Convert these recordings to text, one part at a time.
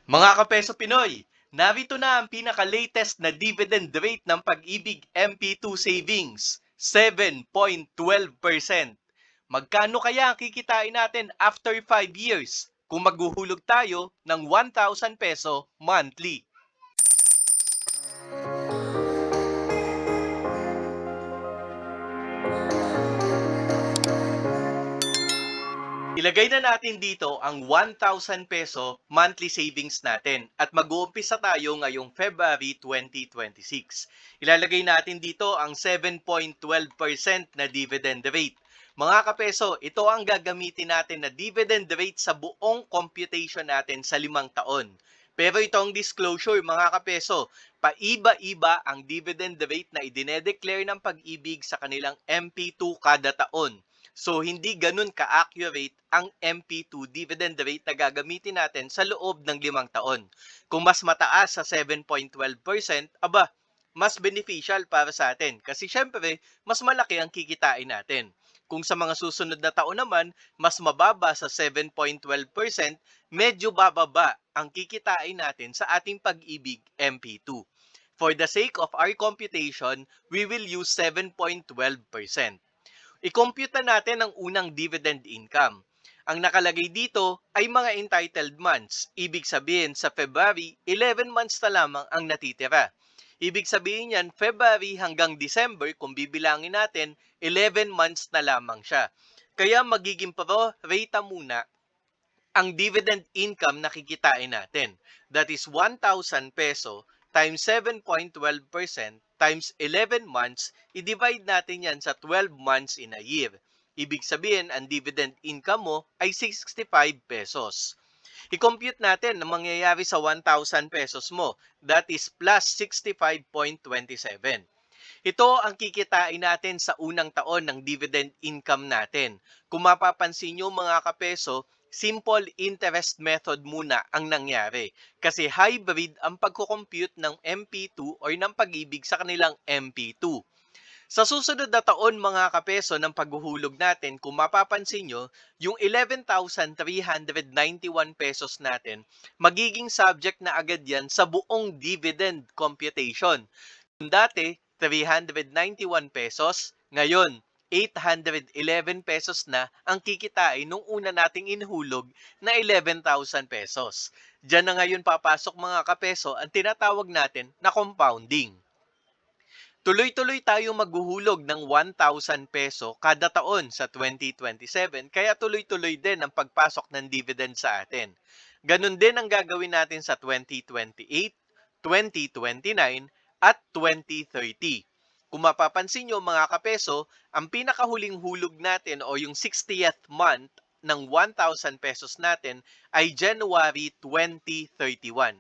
Mga kapeso Pinoy, narito na ang pinaka-latest na dividend rate ng Pag-ibig MP2 Savings, 7.12%. Magkano kaya ang kikitain natin after 5 years kung maghuhulog tayo ng 1,000 peso monthly? Ilagay na natin dito ang 1,000 peso monthly savings natin at mag-uumpisa tayo ngayong February 2026. Ilalagay natin dito ang 7.12% na dividend rate. Mga kapeso, ito ang gagamitin natin na dividend rate sa buong computation natin sa 5 taon. Pero itong disclosure mga kapeso, paiba-iba ang dividend rate na idinedeclare ng Pag-ibig sa kanilang MP2 kada taon. So, hindi ganun ka-accurate ang MP2 dividend rate na gagamitin natin sa loob ng 5 taon. Kung mas mataas sa 7.12%, aba, mas beneficial para sa atin. Kasi syempre, mas malaki ang kikitain natin. Kung sa mga susunod na taon naman, mas mababa sa 7.12%, medyo bababa ang kikitain natin sa ating Pag-ibig MP2. For the sake of our computation, we will use 7.12%. I-compute na natin ang unang dividend income. Ang nakalagay dito ay mga entitled months. Ibig sabihin sa February, 11 months na lamang ang natitira. Ibig sabihin yan, February hanggang December, kung bibilangin natin, 11 months na lamang siya. Kaya magiging pro rata muna ang dividend income na kikitain natin. That is 1,000 peso times 7.12% times 11 months, i-divide natin yan sa 12 months in a year. Ibig sabihin, ang dividend income mo ay 65 pesos. I-compute natin ang mangyayari sa 1,000 pesos mo. That is plus 65.27. Ito ang kikitain natin sa unang taon ng dividend income natin. Kung mapapansin nyo mga kapeso, simple interest method muna ang nangyari. Kasi hybrid ang pagkukompute ng MP2 or ng Pag-ibig sa kanilang MP2. Sa susunod na taon mga kapeso ng paghuhulog natin, kung mapapansin nyo, yung 11,391 pesos natin, magiging subject na agad yan sa buong dividend computation. Kung dati, 391 pesos, ngayon, 811 pesos na ang kikitain nung una nating inhulog na 11,000 pesos. Diyan na ngayon papasok mga kapeso ang tinatawag natin na compounding. Tuloy-tuloy tayo maghuhulog ng 1,000 peso kada taon sa 2027 kaya tuloy-tuloy din ang pagpasok ng dividend sa atin. Ganon din ang gagawin natin sa 2028, 2029 at 2030. Kung mapapansin nyo mga kapeso, ang pinakahuling hulog natin o yung 60th month ng 1,000 pesos natin ay January 2031.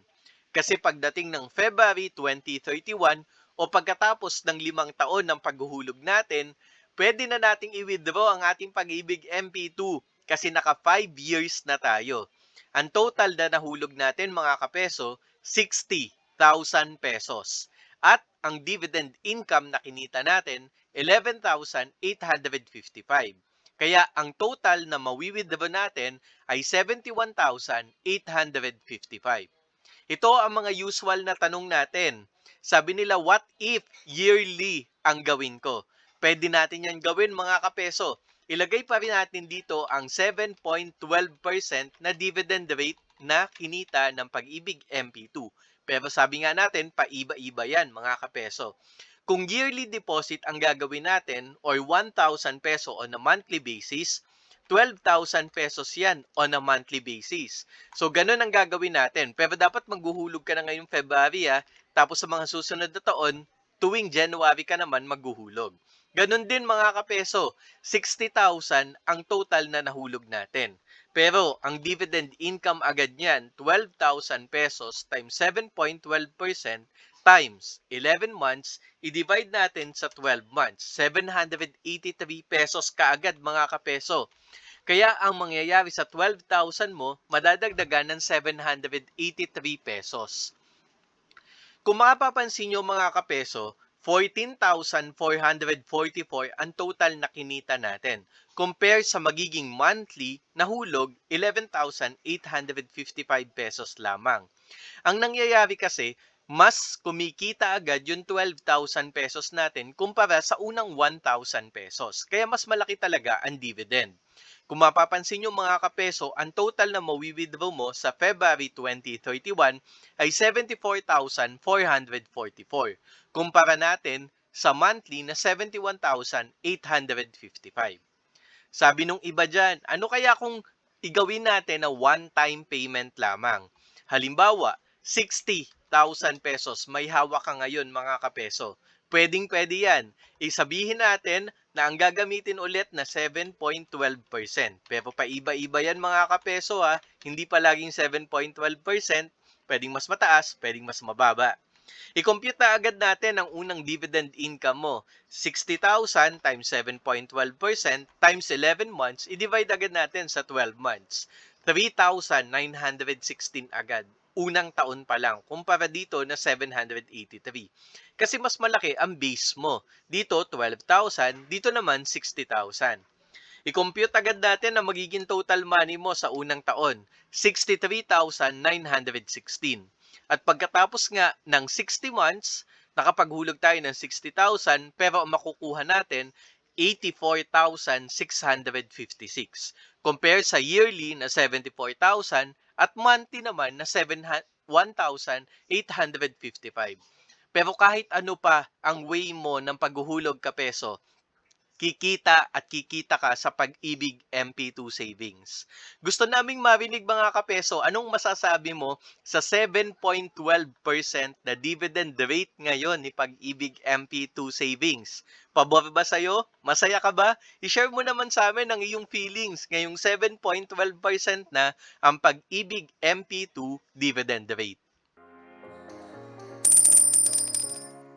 Kasi pagdating ng February 2031 o pagkatapos ng 5 taon ng paghuhulog natin, pwede na nating i-withdraw ang ating Pag-ibig MP2 kasi naka 5 years na tayo. Ang total na nahulog natin mga kapeso, 60,000 pesos. At ang dividend income na kinita natin, 11,855. Kaya ang total na mawi-withdraw natin ay 71,855. Ito ang mga usual na tanong natin. Sabi nila, what if yearly ang gawin ko? Pwede natin yan gawin mga kapeso. Ilagay pa rin natin dito ang 7.12% na dividend rate na kinita ng Pag-ibig MP2. Pero sabi nga natin, paiba-iba yan mga kapeso. Kung yearly deposit ang gagawin natin or 1,000 peso on a monthly basis, 12,000 pesos yan on a monthly basis. So, ganun ang gagawin natin. Pero dapat maghuhulog ka na ngayong February tapos sa mga susunod na taon, tuwing January ka naman maghuhulog. Ganun din mga kapeso, 60,000 ang total na nahulog natin. Pero ang dividend income agad niyan, 12,000 pesos times 7.12% times 11 months, i-divide natin sa 12 months. 783 pesos kaagad mga kapeso. Kaya ang mangyayari sa 12,000 mo, madadagdagan ng 783 pesos. Kung mapapansin nyo mga kapeso, 14,444 ang total na kinita natin. compare sa magiging monthly na hulog 11,855 pesos lamang. Ang nangyayari kasi, mas kumikita agad yung 12,000 pesos natin kumpara sa unang 1,000 pesos. Kaya mas malaki talaga ang dividend. Kung mapapansin nyo mga kapeso, ang total na mawi-withdraw mo sa February 2031 ay 74,444. Kumpara natin sa monthly na 71,855. Sabi nung iba dyan, ano kaya kung igawin natin na one-time payment lamang? Halimbawa, 60,000 pesos may hawak ka ngayon mga kapeso. Pwedeng-pwede yan. Isabihin natin na ang gagamitin ulit na 7.12%. Pero paiba-iba yan mga kapeso ha. Hindi palaging 7.12%. Pwedeng mas mataas, pwedeng mas mababa. I-compute na agad natin ang unang dividend income mo. 60,000 times 7.12% times 11 months, i-divide agad natin sa 12 months. 3,916 agad. Unang taon pa lang, kumpara dito na 783. Kasi mas malaki ang base mo. Dito, 12,000. Dito naman, 60,000. I-compute agad natin ang magiging total money mo sa unang taon, 63,916. At pagkatapos nga ng 60 months, nakapaghulog tayo ng 60,000 pero ang makukuha natin 84,656. Compare sa yearly na 74,000 at monthly naman na 1,855. Pero kahit ano pa ang way mo ng paghuhulog ka peso, kikita ka sa Pag-ibig MP2 Savings. Gusto naming marinig mga kapeso, anong masasabi mo sa 7.12% na dividend rate ngayon ni Pag-ibig MP2 Savings? Pabor ba sa'yo? Masaya ka ba? I-share mo naman sa amin ang iyong feelings ngayong 7.12% na ang Pag-ibig MP2 dividend rate.